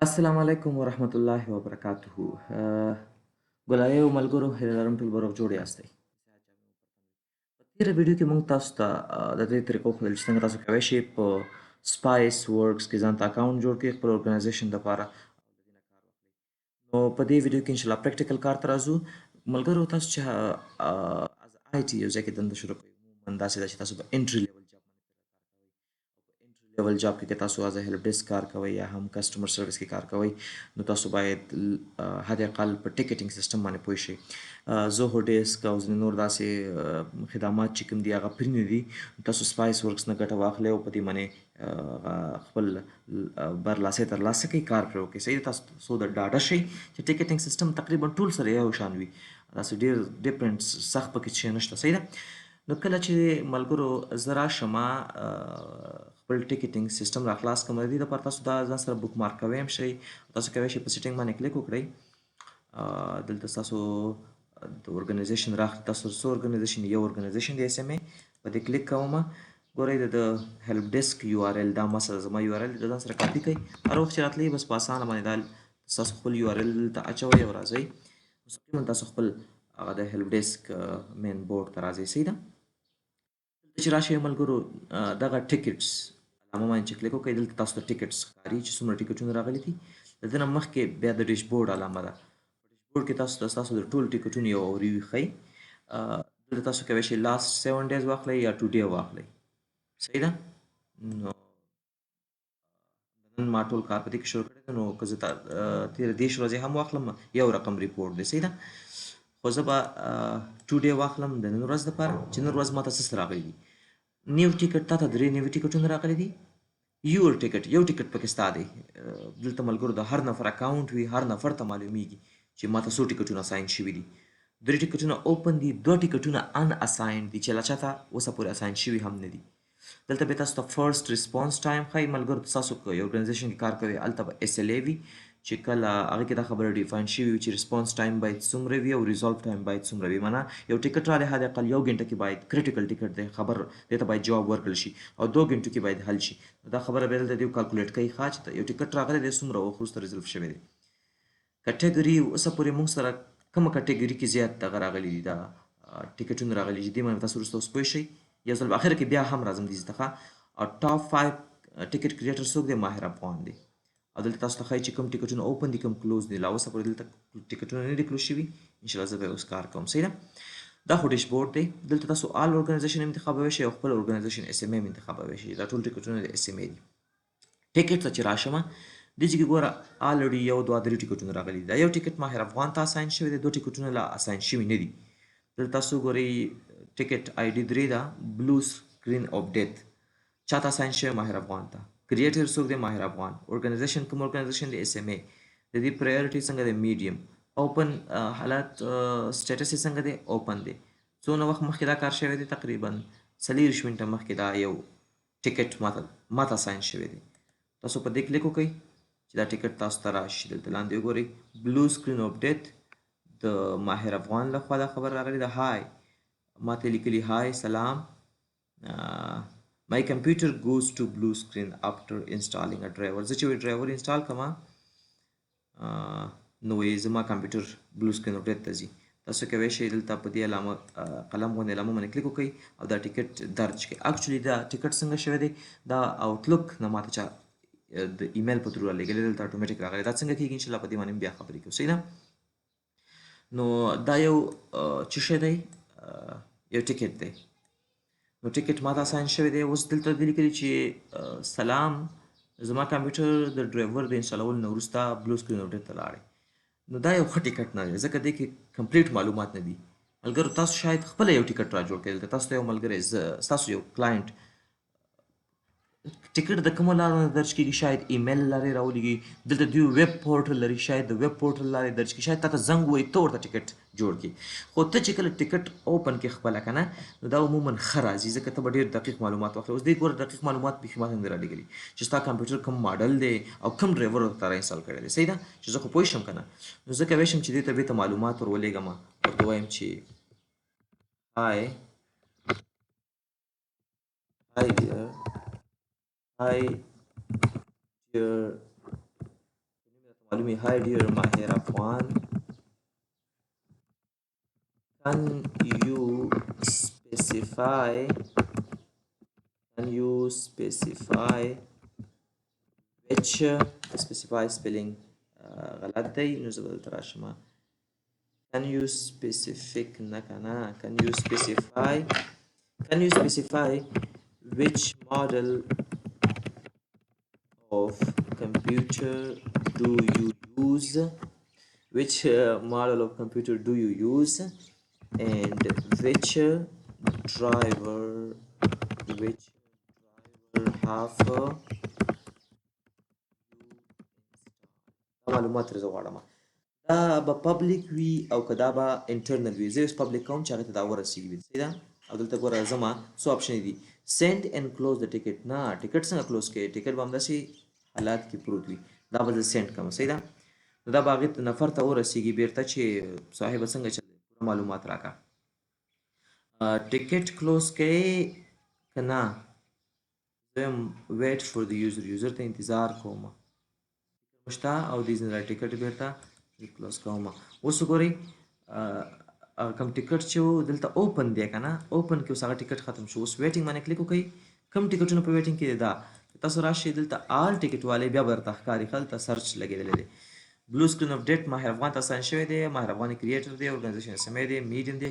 السلام علیکم ورحمت الله وبرکاته. ګلایو ملګرو هیله لرم ټول به روغ جوړ یاستئ. په تېره ویډیو کې موږ تاسو ته د دې طریقو ښودل چې څنګه تاسو کولی شئ په سپایس ورکس کې ځان ته اکاونټ جوړ کړئ خپل ارګنایزیشن دپاره. نو په دې ویډیو کې انشاءالله پریکټیکل کار ته راځو. ملګرو تاسو چې از آی ټي یو ځای کې دنده شروع کوئ عموماً داسې ده چې تاسو به انټري لیول جاب لیول جاب کې که تاسو از هیلپ ډیسک کار کوئ یا هم کسټمر سروس کې کار کوئ نو تاسو باید حد اقل په ټیکټینګ سیستم باندې پوه شئ. زوهو ډیسک او ځینې نور داسې خدمات چې کوم دي هغه فري نه دي. تاسو سپایس ورکس نه ګټه واخلئ او په دې باندې خپل برلاسي ترلاسه کړئ، کار پرې وکړئ. صحیح ده. تاسو د ډاډه شئ چې ټیکټینګ سیستم تقریبا ټول سره یو شان وي، داسې ډېر ډفرنټ سخت پکې شی نشته. صحیح ده. نو کله چې ملګرو زه راشم خپل ټیکټینګ سیستم را خلاص کړم، د دې لپاره تاسو دا ځان سره بک مارک کوئ هم شئ. تاسو کولی شئ په سیټینګ باندې کلیک وکړئ. دلته ستاسو د ارګنایزیشن راغلی، تاسو څو ارګنایزیشن، یو ارګنایزیشن د اس ام ای په دې کلیک کوم. ګورئ د هیلپ ډیسک یو آر ال دا مثلا زما یو آر ال د ځان سره کاپي کړئ. هر وخت چې راتلئ بس په اسانه باندې دا ستاسو خپل یو آر ال ته اچوئ او راځئ مستقیما تاسو خپل هغه د هیلپ ډیسک مین بورډ ته راځئ. صحیح ده. دلته چې راشئ ملګرو دغه ټیکټس علامه باندې چې کلیک وکړئ، دلته تاسو ته ټیکټس ښکاري چې څومره ټیکټونه راغلي دي. د دې نه مخکې بیا د ډیشبورډ علامه ده. په ډیشبورډ کې تاسو ته ستاسو د ټولو ټیکټونو یو اوریوي ښیي. دلته تاسو کولی شئ لاست 7 ډیز واخلئ یا ټوډے واخلئ. صحیح ده. نو نن ما ټول کار په دې کې شروع کړی دی، نو که زه تېره دېرش ورځې هم واخلم یو رقم ریپورټ دی. صحیح ده. خو زه به ټوډے واخلم د نن ورځ دپاره چې نن ورځ ماته څه راغلي دي. نیو ټیکټ تا ته 3 نوي ټیکټونه راغلي دي. یور ټیکټ یو ټیکټ پکې ستا دی. دلته ملګرو د هر نفر اکاونټ وي، هر نفر ته معلومیږي چې ماته څو ټیکټونه اساین شوي دي. 3 ټیکټونه اوپن دي، 2 ټیکټونه ان اساینډ دي چې لا چاته اوسه پورې اساین شوي هم نه دي. دلته به تاسو ته فرست ریسپانس ټایم ښایي. ملګرو تاسو که یو ارګنایزیشن کې کار کوئ هلته به اس ال ای وي چې کله هغې کې دا خبره ډیفاین شوې وي چې ریسپانس ټایم باید څومره وي او ریزالو ټایم باید څومره وي. معنا یو ټیکټ راغلی حد اقل 1 غنټه کې باید کریټیکل ټیکټ دی، خبر دې ته باید جواب ورکړل شي او 2 غنټو کې باید حل شي. دا خبره به دلته دوی کالکولیټ کوي ښه چې یو ټیکټ راغلی دی څومره وخت وروسته ریزلف شوی دی. کټګوري اوسه پورې موږ سره کومه کټګوري کې زیات دغه راغلي دي، دا ټیکټونه راغلي دي. دې باندې تاسو وروسته اوس پوه شئ. یو ځل په اخر کې بیا هم راځم دې ته. او ټاپ 5 ټیکټ کریټر څوک دی؟ ماهر افغان دی. او دلته تاسو ته ښایي چې کوم ټیکټونه اوپن دي کوم کلوز دي. لا اوسه پورې دلته ټیکټونه نه دي کلوز شوي. انشاءالله زه به اوس کار کوم. صحیح ده. دا خو ډیشبورډ دی. دلته تاسو آل ارګنایزیشن انتخابولی شئ او خپل ارګنایزیشن اس ام ای انتخابولی شئ. دا ټول ټیکټونه د اس ام ای دي. ټیکټ ته چې راشم دې ځای کې ګوره آلریډي 1 2 3 ټیکټونه راغلي دي. دا یو ټیکټ ماهر افغان ته اساین شوی دی، 2 ټیکټونه لا اساین شوي نه دي. دلته تاسو ګورئ ټیکټ آی ډي 3 ده، بلو سکرین اف ډیت چاته اساین شوی؟ ماهر افغان ته. کریټر څوک دی؟ ماهر افغان. ارګنایزیشن کوم ارګنایزیشن دی؟ اس ام ای. د دې پرایورټي څنګه دی؟ میډیم. اوپن حالت سټیټس یې څنګه دی؟ اوپن دی. څونه وخت مخکې دا کار شوی دی؟ تقریبا 40 منټه مخکې دا یو ټیکټ ماته اساین شوی دی. تاسو په دې کلیک وکړئ چې دا ټیکټ تاسو ته راشي. دلته لاندې وګورئ بلو سکرین اف ډیت د ماهر افغان لخوا دا خبر راغلی ده. هاي ماته لیکلي هاي سلام my computer goes to blue screen after installing a driver. زه چې وی ډرایور انسټال کړم نو وی زما کمپیوټر بلو سکرین اف ډیت ته ځي. تاسو کولی شئ دلته په دې علامه قلم غوندې علامه باندې کلیک وکړئ او دا ټیکټ درج کړئ. اکچولی دا ټیکټ څنګه شوی دی؟ دا آوټلوک نه ماته چا د ایمیل په تور رالیږلی، دلته اتوماتیک راغلی. دا څنګه کېږي انشاءالله په دې باندې بیا خبرې کوو. صحیح ده. نو دا یو څه شی دی؟ یو ټیکټ دی. نو ټیکټ ماته اساین شوی دی. اوس دلته دې لیکلي چې سلام زما کمپیوټر د ډرایور د انسټالولو نه وروسته بلو سکرین اف ډیت ته لاړی. نو دا یو ښه ټیکټ نه دی ځکه دې کې کمپلیټ معلومات نه دي. ملګرو تاسو شاید خپله یو ټیکټ را جوړ کړئ. دلته تاسو ته یو ملګری ستاسو یو کلاینټ ټیکټ د کومو لارو نه درج کېږي؟ شاید ایمیل لارې راولېږي. دلته دوی ویب پورټل لري، شاید د ویب پورټل لارې درج کړي. شاید تا ته زنګ ووایي ته ورته ټیکټ جوړ کړي. خو ته چې کله ټیکټ اوپن کړې خپله که نه نو دا عموما ښه راځي ځکه ته به ډېر دقیق معلومات واخلې. اوس دې ګوره دقیق معلومات بیخي ماته نه دي رالیږلي چې ستا کمپیوټر کوم ماډل دی او کوم ډرایور ورته را انسټال کړی دی. صحیح ده چې زه خو پوه شم که نه. نو زه کولی شم چې دې ته بېرته معلومات ور ولېږم. ورته ووایم چې هاي dear معلومي hi dear Mahir Afwan, can you specify can you specify which specify spelling غلط دی نو زه به دلته راشم. Can you specific nakana? Can you specify which model of computer do you use? Which model of computer do you use? And which driver which driver have معلومات ترې زه غواړم. دا به پبلیک وي او که دا به انټرنل وي. زه اوس پبلیک کوم چې هغې ته دا ورسېږي. صحیح ده. او دلته ګوره زما څو آپشنې دي. سینډ اینډ کلوز د ټیکټ. نه ټیکټ څنګه کلوز کوې؟ ټیکټ به همداسې حالات کې پروت وي. دا به زه سینډ کوم. صحیح ده. نو دا به هغې نفر ته ورسېږي بېرته چې صاحبه څنګه چل پوره معلومات راکړه. ټیکټ کلوز کوې که نه؟ زه یم ویټ فور د یوزر. یوزر ته انتظار کوم شته او دې ځینې را ټیکټ بېرته کلوز کوم. اوس وګورئ کوم ټیکټ چې و دلته اوپن دی که نه، اوپن کې اوس هغه ټیکټ ختم شو. اوس ویټینګ باندې کلیک وکړئ. کوم ټیکټونه په ویټینګ کې دی دا تاسو راشئ دلته آل ټیکټ والے بیا به درته ښکاري. هلته سرچ لګېدلی دی. بلو سکرین اف ډیټ ماهر افغان ته اساین شوی دی. ماهر افغان کریټر دی. ارګنایزیشن سمی دی. میډیم دی.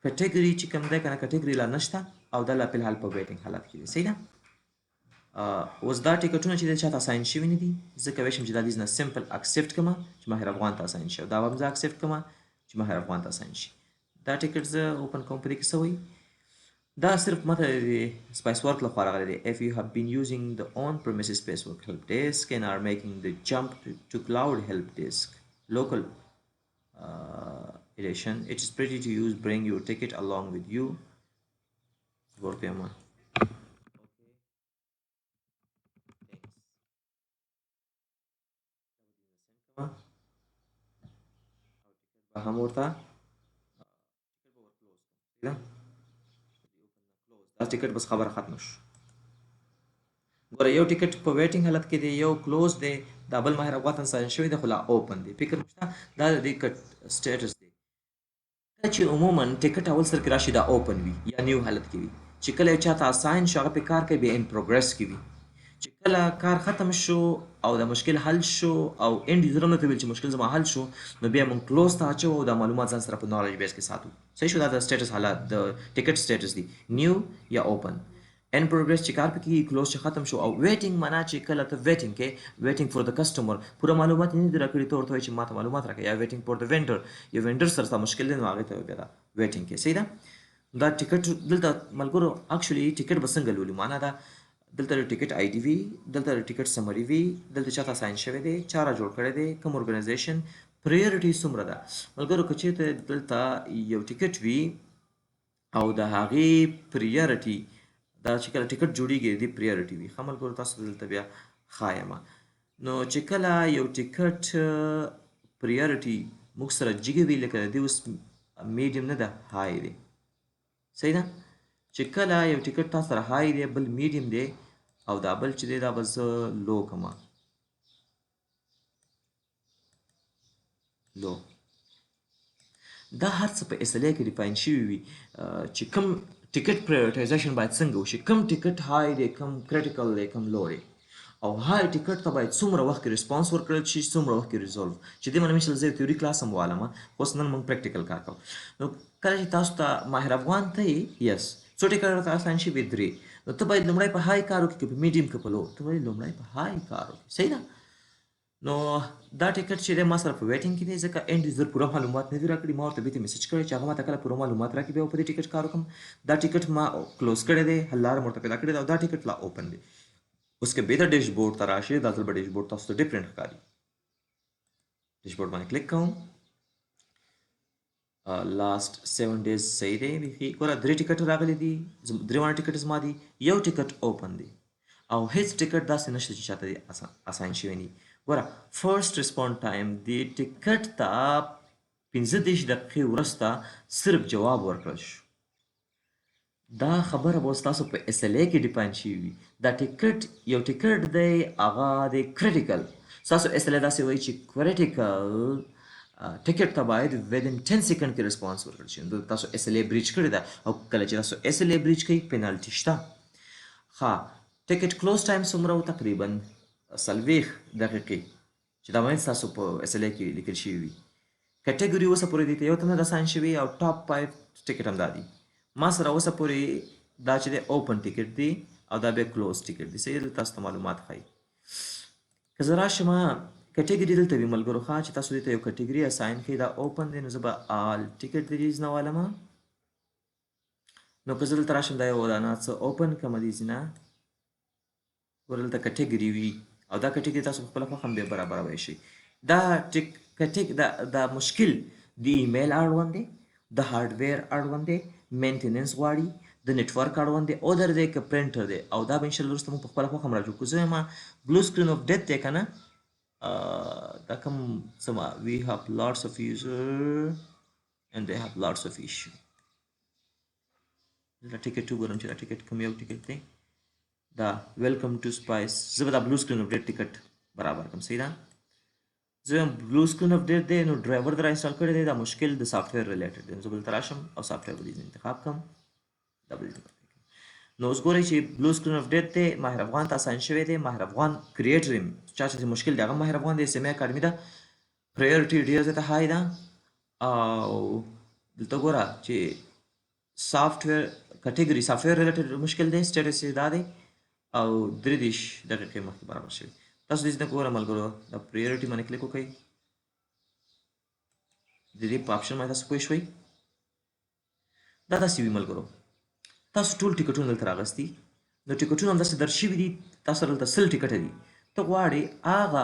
کټګري چې کوم دی که نه کټګري لا نشته او دا لا فلحال په ویټینګ حالت کې دی. صحیح ده. اوس دا ټیکټونه چې د چاته اساین شوي نه دي زه کولی شم چې دا دیز نه سمپل اکسپټ کړم چې ماهر افغان ته اساین شي او دا به هم زه اکسپټ کړم چې ماهر افغان ته اساین شي. دا ټیکټ زه اوپن کوم. په دې کې څه وایي؟ دا صرف ماته د سپایس ورک لخوا راغلی دی. if you have been using the on premises SpiceWorks help desk and are making the jump to cloud help desk local edition, it is pretty to use. Bring your ticket along with you. ورته ما هم ورته دا ټیکټ بس خبره ختمه شو. ګوره یو ټیکټ په ویټینګ حالت کې دی، یو کلوز دی، دا بل ماهر افغان اساین شوی دی خو لا اوپن دی. فکر مشته دا د دې سټیټس دی. کله چې عموما ټیکټ اول سر کې راشي دا اوپن وي یا نیو حالت کې وي. چې کله یو چاته اساین شو هغه پې کار کوي بیا ان پروګرس کې وي. چې کله کار ختم شو او د مشکل حل شو او اینډ یوزرونو ته ویل چې مشکل زما حل شو نو بیا موږ کلوز ته اچو او دا معلومات ځان سره په نالج بیس کې ساتو. صحیح شو. دا د سټیټس حالات د ټیکټ سټیټس دی نیو یا اوپن. ان پروګرس چې کار پکې کلوز چې ختم شو او ویټینګ معنا چې کله ته ویټینګ کې ویټینګ فور د کسټمر پوره معلومات نه دي راکړي ته ورته وایي چې ماته معلومات راکړه یا ویټینګ فور د وینډر یا وینډر سره ستا مشکل دی نو هغې ته بیا دا ویټینګ کې. صحیح ده. دا ټیکټ دلته ملګرو اکچولی ټیکټ به څنګه لولو معنا دا دلته د ټیکټ آی ډي وي، دلته د ټیکټ سمري وي، دلته چاته اساین شوی دی، چا را جوړ کړی دی، کوم ارګنایزیشن، پریورټي څومره ده. ملګرو که چېرته دلته یو ټیکټ وي او د هغې پریورټي دا چې کله ټیکټ جوړیږي د پریورټي وي. ښه ملګرو تاسو دلته بیا ښایم نو چې کله یو ټیکټ پریورټي موږ سره جګې وي لکه د دې اوس میډیم نه ده های دی. صحیح ده. چې کله یو ټیکټ تا سره های دی بل میډیم دی او دا بل چې دی دا به زه لو کما لو. دا هر څه په اس ال کې ډیفاین شوي وي چې کوم ټیکټ پریورټایزیشن باید څنګه وشي، کوم ټیکټ های دی، کوم کریټیکل دی، کوم لو دی او های ټیکټ ته باید څومره وخت کې ریسپانس ورکړل شي، څومره وخت کې ریزولو. چې دې باندې مثلا زه تیوري کلاس هم والم اوس نن موږ پریکټیکل کار کوو. نو کله چې تاسو ته ماهر افغان ته یې یس څو ټیکټ راته اساین شي وي 3 نو ته باید لومړی په های کار وکړې که په میډیم که په لو ته باید لومړی په های کار وکړې. صحیح ده. نو دا ټیکټ چې دی ما سره په ویټینګ کې دی ځکه اینډ یوزر پوره معلومات نه دي راکړي. ما ورته بیرته میسج کړی چې هغه ماته کله پوره معلومات راکړي بیا په دې ټیکټ کار وکړم. دا ټیکټ ما کلوز کړی دی، حل لاره مې ورته پیدا کړې ده او دا ټیکټ لا اوپن دی. اوس که بېرته ډیشبورډ ته راشئ دا ځل به ډیشبورډ تاسو ته ډفرنټ ښکاري. ډیشبورډ باندې کلیک کوم. لاست 7 days صحیح دی. بیخي ګوره 3 ټیکټ راغلي دي، 3 وانه ټیکټ زما دي، یو ټیکټ اوپن دی او هیڅ ټیکټ داسې نشته چې چاته دی اساین شوی نه. ګوره فرست ریسپونډ ټایم دې ټیکټ ته 15 دقیقې وروسته صرف جواب ورکړل شو. دا خبره به اوس تاسو په اس ال کې ډیپاین شوي وي. دا ټیکټ یو ټیکټ دی هغه دی کریټیکل. ستاسو اس ال داسې وایي چې کریټیکل ټیکټ ته باید ودین 10 سیکنډ کې ریسپانس ورکړل شي. نو تاسو اس ال بریچ کړی ده او کله چې تاسو اس ال بریچ کوي پینالټي شته. ها ټیکټ کلوز ټایم څومره و؟ تقریبا 40 دقیقې چې دا باید تاسو په اس ال کې لیکل شوي وي. کټګوري اوسه پورې دي ته یو تم د اساین شوي او ټاپ 5 ټیکټ هم دا دي. ما سره اوسه پورې دا چې د اوپن ټیکټ دی او دا به کلوز ټیکټ دی. صحیح تاسو ته معلومات ښایي. که زه راشم کټګوري دلته وي ملګرو ښه چې تاسو دې ته یو کټګوري اساین کړئ دا اوپن دی نو زه به آل ټیکټ د دې نه والم. نو که زه دلته راشم دا یو ودانه څه اوپن کړم دې ځینه ورلته کټګوري وي او دا کټګوري تاسو خپله خوښه هم بیا برابر وی شي. دا دا مشکل د ایمیل اړوند دی، د هارډویر اړوند دی، مینټیننس غواړي، د نیټورک اړوند دی، او در دی که پرنټر دی او دا به انشاءالله وروسته موږ په خپله خوښه هم راجو کړو. زه یم بلو سکرین آف ډیت دی که نه دا کوم څه وي هاف لاټس اف یوزر and they have lots of issue. دا ټیکټ وګورم چې دا ټیکټ کوم یو ټیکټ دی. دا ویلکم ټو سپایس. زه به دا بلو سکرین آف ډیټ ټیکټ برابر کړم. صحیح ده. زه یم بلو سکرین آف ډیټ دی نو ډرایور در انسټال کړی دی. دا مشکل د سافټویر ریلیټډ دی. زه بلته راشم او سافټویر به انتخاب کړم. دا بل نو اوس ګورئ چې بلو سکرین آف ډیټ دی ماهر افغان ته اساین شوی دی. ماهر افغان کریټر یم چا چې مشکل دی هغه ماهر افغان دی. سیمه اکاډمي ده. پرایورټي ډېر زیاته های ده او دلته ګوره چې سافټویر کټګوري سافټویر ریلیټډ مشکل دی. سټیټس یې دا دی او 33 دقیقې مخکې برابر شوی. تاسو دې نه ګوره ملګرو دا پرایورټي باندې کلیک وکړئ. د دې په آپشن باندې تاسو پوه شوئ. دا داسې وي ملګرو تاسو ټول ټیکټونه دلته راغستي. نو ټیکټونه همداسې در شوي دي. تاسو سره دلته 100 ټیکټه دي. ته غواړې هغه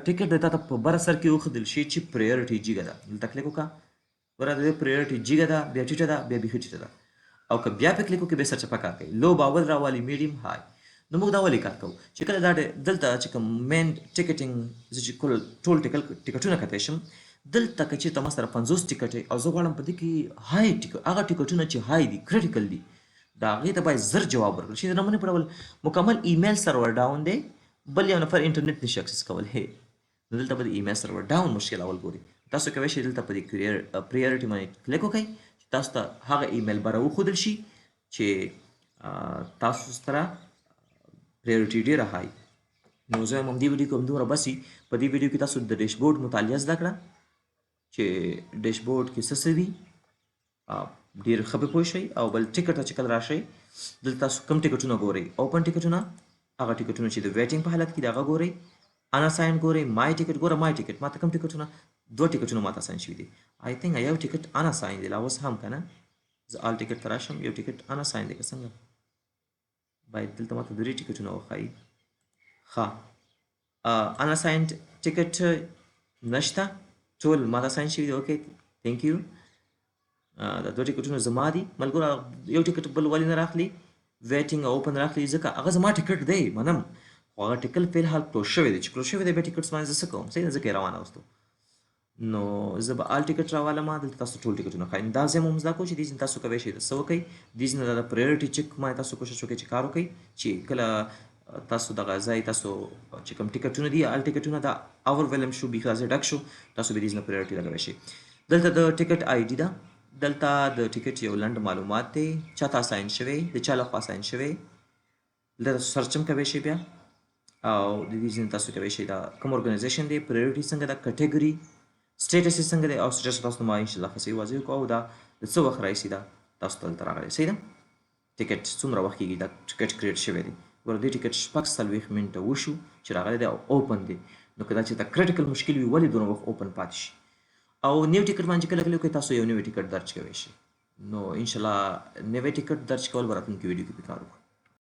ټیکټ د تا ته په بره سر کې وښودل شي چې پرایورټي جیګه ده. دلته کلیک وکړه. ګوره د دې پرایورټي جیګه ده بیا ټیټه ده بیا بیخي ټیټه ده او که بیا پې کلیک وکړې بیا سرچپه کار کوي. لو باور راوالي میډیم های. نو موږ دا ولې کار کوو چې کله دا دلته چې کوم مین ټیکټینګ زه چې ټول ټیکټونه کتی شم دلته که چېرته ما سره 50 ټیکټ او زه غواړم په دې کې های هغه ټیکټونه چې های دي کریټیکل دي د هغې ته باید زر جواب ورکړل شي. د نمونې په ډول مکمل ایمیل سرور ډاون دی بل یو نفر انټرنیټ نشي اکسس کولی. نو دلته به د ایمیل سرور ډاون مشکل اول ګوري. تاسو کولی شئ دلته په دې پرایورټي باندې کلیک وکړئ چې تاسو ته هغه ایمیل بره وښودل شي چې تاسو سره پرایورټي ډېره های. نو زه یم همدې ویډیو کې همدومره بس وي. په دې ویډیو کې تاسو د ډیشبورډ مطالعه زده کړه چې ډیشبورډ کې څه څه وي ډېر ښه پې پوه شئ. او بل ټیکټ ته چې کله راشئ دلته تاسو کوم ټیکټونه ګورئ اوپن ټیکټونه هغه ټیکټونه چې د ویټینګ په حالت کې دي هغه ګورئ. ان اساین ګورئ. مای ټیکټ ګوره. مای ټیکټ ما ته کوم ټیکټونه 2 ټیکټونه ما ته اساین شوي دي. آی تھنک یو ټیکټ ان اساین دی لا اوس هم که نه. زه آل ټیکټ ته راشم یو ټیکټ ان اساین دی که څنګه باید دلته ما ته 3 ټیکټونه وښایي. ښه ان اساینډ ټیکټ نشته ټول ما ته اساین شوي دي. اوکې تھینک یو. دا 2 ټیکټونه زما دي ملګرو. یو ټیکټ بل ولې نه راخلي ویټینګ او اوپن راخلي ځکه هغه زما ټیکټ دی منم خو هغه ټیکټ فی الحال کلوز شوی دی. چې کلوز شوی دی بیا ټیکټس باندې زه څه کوم. صحیح ده ځکه یې روانه اوستو. نو زه به آل ټیکټ راوالم دلته تاسو ټول ټیکټونه ښایي. دا ځای مو زده کړو چې دې ځینې تاسو کولی شئ څه وکئ. دې ځینې د پرایورټي چک باندې تاسو کوشش وکړئ چې کار وکئ چې کله تاسو دغه ځای تاسو چې کوم ټیکټونه دي آل ټیکټونه دا اوورولم شو بیخي داسې ډک شو تاسو به دې ځینې پرایورټي لګولی شئ. دلته د ټیکټ آی ډي ده. دلته د ټیکټ یو لنډ معلومات دی چا ته اساین شوی د چا لخوا اساین شوی. دلته تاسو سرچ هم کولی شئ بیا او د دې ځینې تاسو کولی شئ دا کوم ارګنایزیشن دی پرایورټي څنګه ده کټګوري سټیټس یې څنګه دی او سټیټس تاسو ما انشاءالله ښه صحیح واضح وکړو او دا د څه وخت راهیسې دا تاسو ته دلته راغلی. صحیح ده. ټیکټ څومره وخت کېږي دا ټیکټ کریټ شوی دی. ګوره دې ټیکټ 40 منټه وشو چې راغلی دی او اوپن دی. نو که دا چې دا کریټیکل مشکل وي ولې دونه وخت اوپن پاتې شي. او نیو ټیکټ باندې کله کله کوئ تاسو یو نوی ټیکټ درج کولی شئ. نو انشاءالله نوی ټیکټ درج کول به راتلونکي ویډیو کې پې کار وکړو.